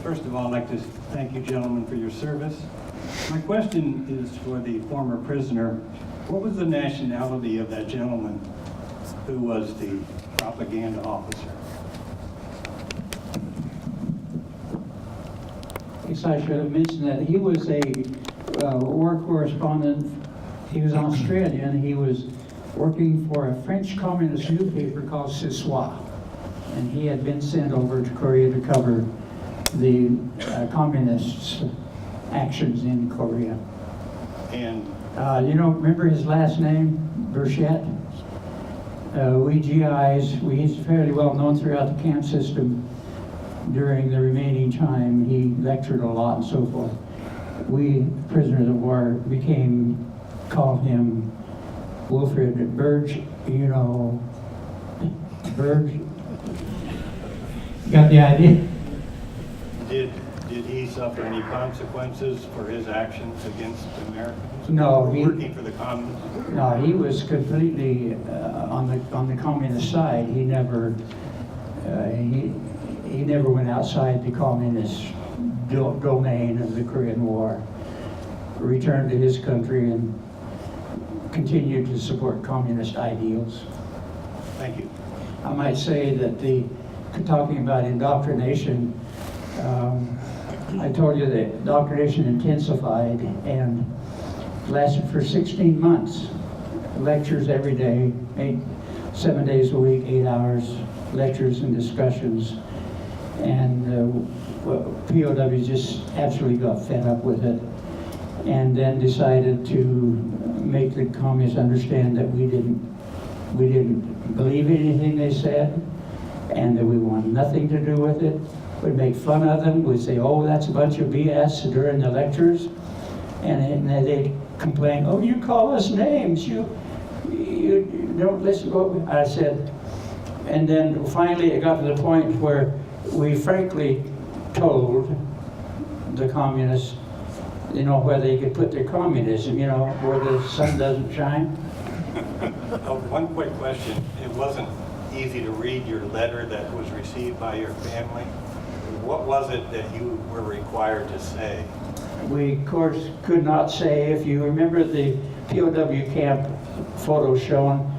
first of all, I'd like to thank you gentlemen for your service. My question is for the former prisoner. What was the nationality of that gentleman who was the propaganda officer? Yes, I should have mentioned that. He was a war correspondent. He was Australian. He was working for a French communist newspaper called Ce Soir. And he had been sent over to Korea to cover the communists' actions in Korea. And remember his last name? Burchett? We GIs, he's fairly well known throughout the camp system. During the remaining time, he lectured a lot and so forth. We, prisoners of war, called him Wilfred Burge, Burge. Got the idea? did he suffer any consequences for his actions against Americans? No, working for the communists? No, he was completely on the communist side. He never he never went outside the communist domain of the Korean War. Returned to his country and continued to support communist ideals. Thank you. I might say that talking about indoctrination, I told you that indoctrination intensified and lasted for 16 months. Lectures every day, 7 days a week, 8 hours, lectures and discussions. And POWs just absolutely got fed up with it, and then decided to make the communists understand that we didn't believe anything they said, and that we wanted nothing to do with it. We'd make fun of them. We'd say, "Oh, that's a bunch of BS" during the lectures, and they'd complain, "Oh, you call us names. You don't listen to what I said." And then finally, it got to the point where we frankly told the communists, where they could put their communism, where the sun doesn't shine. One quick question. It wasn't easy to read your letter that was received by your family. What was it that you were required to say? We, of course, could not say. If you remember the POW camp photo shown,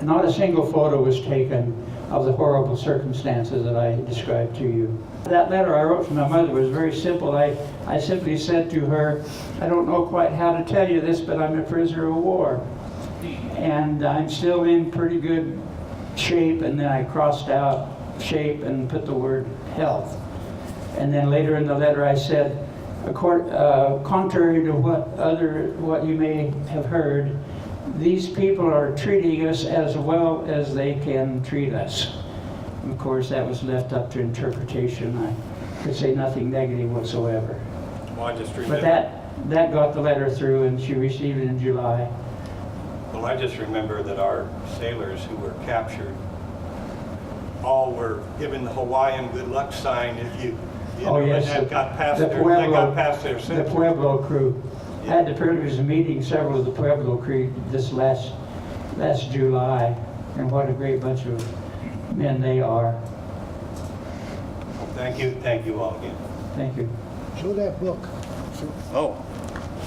not a single photo was taken of the horrible circumstances that I described to you. That letter I wrote to my mother was very simple. I simply said to her, "I don't know quite how to tell you this, but I'm a prisoner of war. And I'm still in pretty good shape," and then I crossed out shape and put the word health. And then later in the letter I said, contrary to what you may have heard, these people are treating us as well as they can treat us. And of course, that was left up to interpretation. I could say nothing negative whatsoever. Well, I just remember. But that got the letter through, and she received it in July. Well, I just remember that our sailors who were captured all were given the Hawaiian good luck sign if you Yes, that got past the their the sentence. Pueblo crew. I had the privilege of meeting several of the Pueblo crew this last July, and what a great bunch of men they are. Thank you all again. Thank you. Show that book. Oh,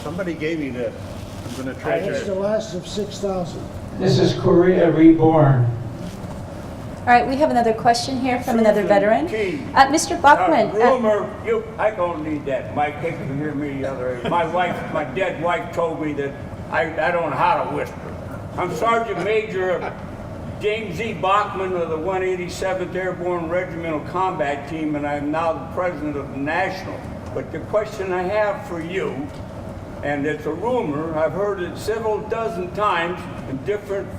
somebody gave me that. I'm going to try It's the last of 6,000. This is Korea Reborn. All right, we have another question here from another veteran. Mr. Bachman. Rumor, I don't need that mic. They can hear me the other way. My dead wife told me that I don't know how to whisper. I'm Sergeant Major James E. Bachman of the 187th Airborne Regimental Combat Team, and I'm now the president of the National. But the question I have for you, and it's a rumor, I've heard it several dozen times, and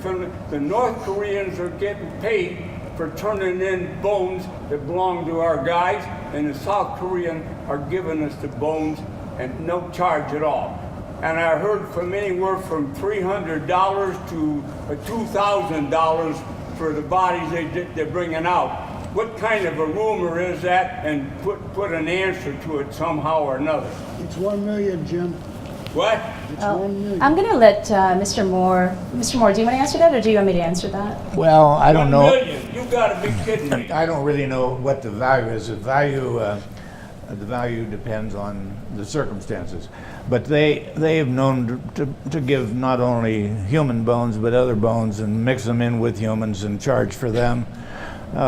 from the North Koreans are getting paid for turning in bones that belong to our guys, and the South Koreans are giving us the bones and no charge at all. And I heard from anywhere from $300 to $2,000 for the bodies they're bringing out. What kind of a rumor is that? And put an answer to it somehow or another. It's 1 million, Jim. What? It's 1 million. I'm going to let Mr. Moore. Mr. Moore, do you want to answer that, or do you want me to answer that? Well, I don't know. 1 million. You gotta be kidding me. I don't really know what the value is. The value depends on the circumstances. But they have known to give not only human bones but other bones and mix them in with humans and charge for them.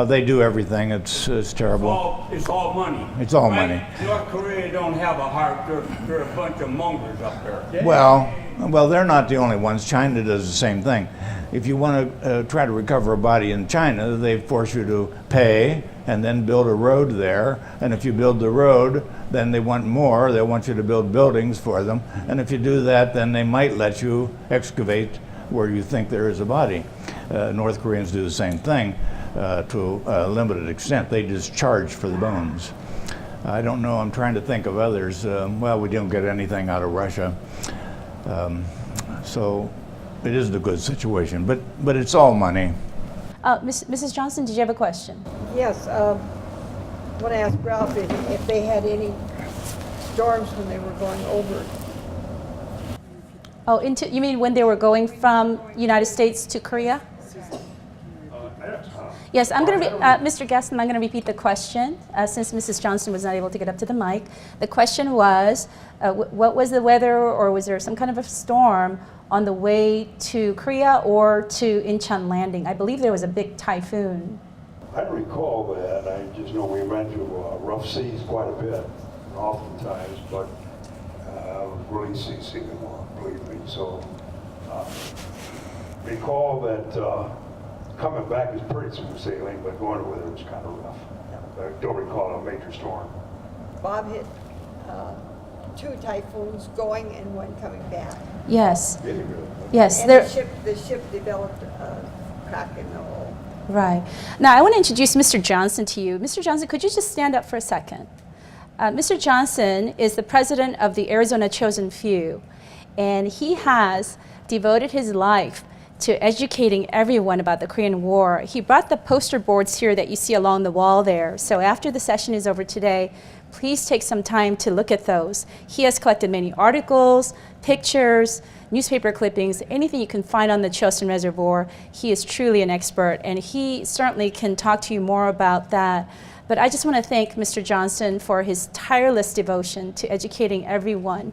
They do everything. It's terrible. It's all money. It's all Right? money. North Korea don't have a heart. They're a bunch of mongers up there. Well, they're not the only ones. China does the same thing. If you want to try to recover a body in China, they force you to pay and then build a road there. And if you build the road, then they want more. They want you to build buildings for them. And if you do that, then they might let you excavate where you think there is a body. North Koreans do the same thing to a limited extent. They just charge for the bones. I don't know. I'm trying to think of others. Well, we don't get anything out of Russia. So it isn't a good situation, but it's all money. Mrs. Johnson, did you have a question? Yes, I want to ask Ralph if they had any storms when they were going over. Oh, you mean when they were going from United States to Korea? Yes, I'm going to, Mr. Gaston, I'm going to repeat the question since Mrs. Johnson was not able to get up to the mic. The question was, what was the weather, or was there some kind of a storm on the way to Korea or to Incheon landing? I believe there was a big typhoon. I don't recall that. I just know we ran through rough seas quite a bit, oftentimes, but really seasick, believe me. So recall that coming back is pretty smooth sailing, but going with it was kind of rough. I don't recall a major storm. Bob hit 2 typhoons going and 1 coming back. Yes. Really good. Yes. And the ship developed a crack in the hull. Right. Now, I want to introduce Mr. Johnson to you. Mr. Johnson, could you just stand up for a second? Mr. Johnson is the president of the Arizona Chosen Few, and he has devoted his life to educating everyone about the Korean War. He brought the poster boards here that you see along the wall there. So after the session is over today, please take some time to look at those. He has collected many articles, pictures, newspaper clippings, anything you can find on the Chosin Reservoir. He is truly an expert, and he certainly can talk to you more about that. But I just want to thank Mr. Johnson for his tireless devotion to educating everyone.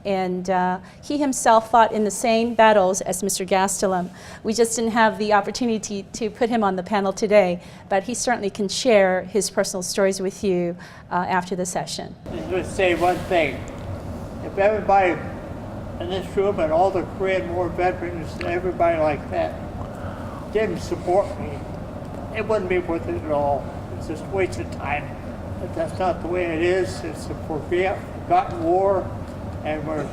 And he himself fought in the same battles as Mr. Gastelum. We just didn't have the opportunity to put him on the panel today, but he certainly can share his personal stories with you after the session. I just want to say one thing. If everybody in this room and all the Korean War veterans and everybody like that didn't support me, it wouldn't be worth it at all. It's just a waste of time. But that's not the way it is. It's a forgotten war. And we're,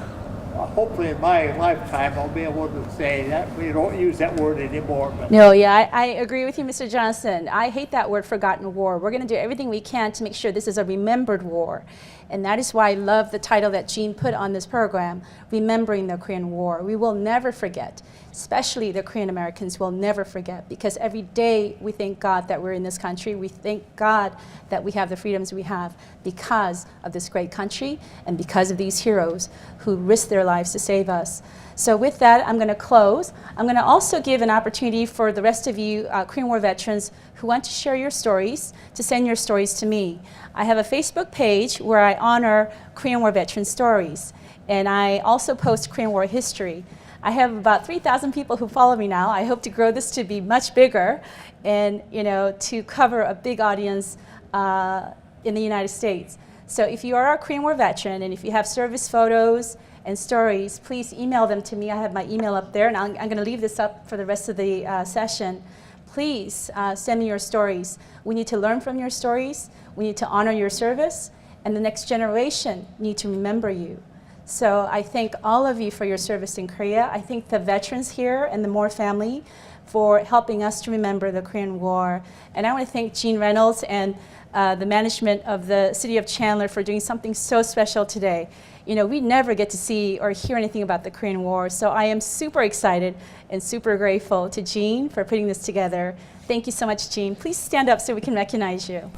hopefully in my lifetime, I'll be able to say that we don't use that word anymore. But No, yeah, I agree with you, Mr. Johnson. I hate that word, forgotten war. We're going to do everything we can to make sure this is a remembered war. And that is why I love the title that Jean put on this program, Remembering the Korean War. We will never forget, especially the Korean Americans will never forget, because every day we thank God that we're in this country. We thank God that we have the freedoms we have because of this great country and because of these heroes who risked their lives to save us. So with that, I'm going to close. I'm going to also give an opportunity for the rest of you Korean War veterans who want to share your stories to send your stories to me. I have a Facebook page where I honor Korean War veteran stories, and I also post Korean War history. I have about 3,000 people who follow me now. I hope to grow this to be much bigger and, to cover a big audience in the United States. So if you are a Korean War veteran and if you have service photos and stories, please email them to me. I have my email up there, and I'm going to leave this up for the rest of the session. Please send me your stories. We need to learn from your stories. We need to honor your service, and the next generation need to remember you. So I thank all of you for your service in Korea. I thank the veterans here and the Moore family for helping us to remember the Korean War. And I want to thank Jean Reynolds and the management of the city of Chandler for doing something so special today. We never get to see or hear anything about the Korean War, so I am super excited and super grateful to Jean for putting this together. Thank you so much, Jean. Please stand up so we can recognize you.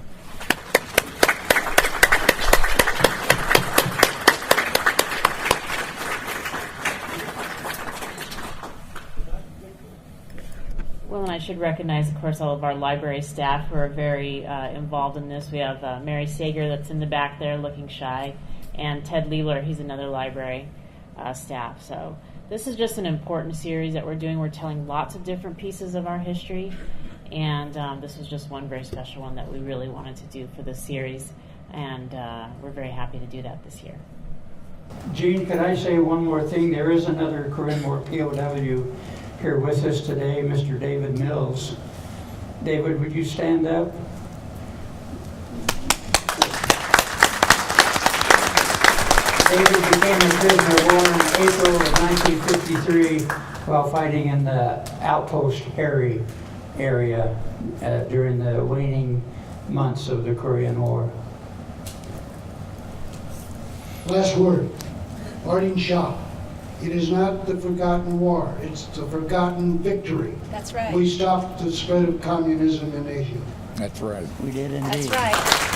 Well, I should recognize, of course, all of our library staff who are very involved in this. We have Mary Sager that's in the back there looking shy, and Ted Leeler, he's another library staff. So this is just an important series that we're doing. We're telling lots of different pieces of our history, and this was just one very special one that we really wanted to do for this series, and we're very happy to do that this year. Gene, could I say one more thing? There is another Korean War POW here with us today, Mr. David Mills. David, would you stand up? David became a prisoner of war in April of 1953 while fighting in the Outpost Harry area during the waning months of the Korean War. Last word, parting shot. It is not the forgotten war, it's the forgotten victory. That's right. We stopped the spread of communism in Asia. That's right. We did indeed. That's right.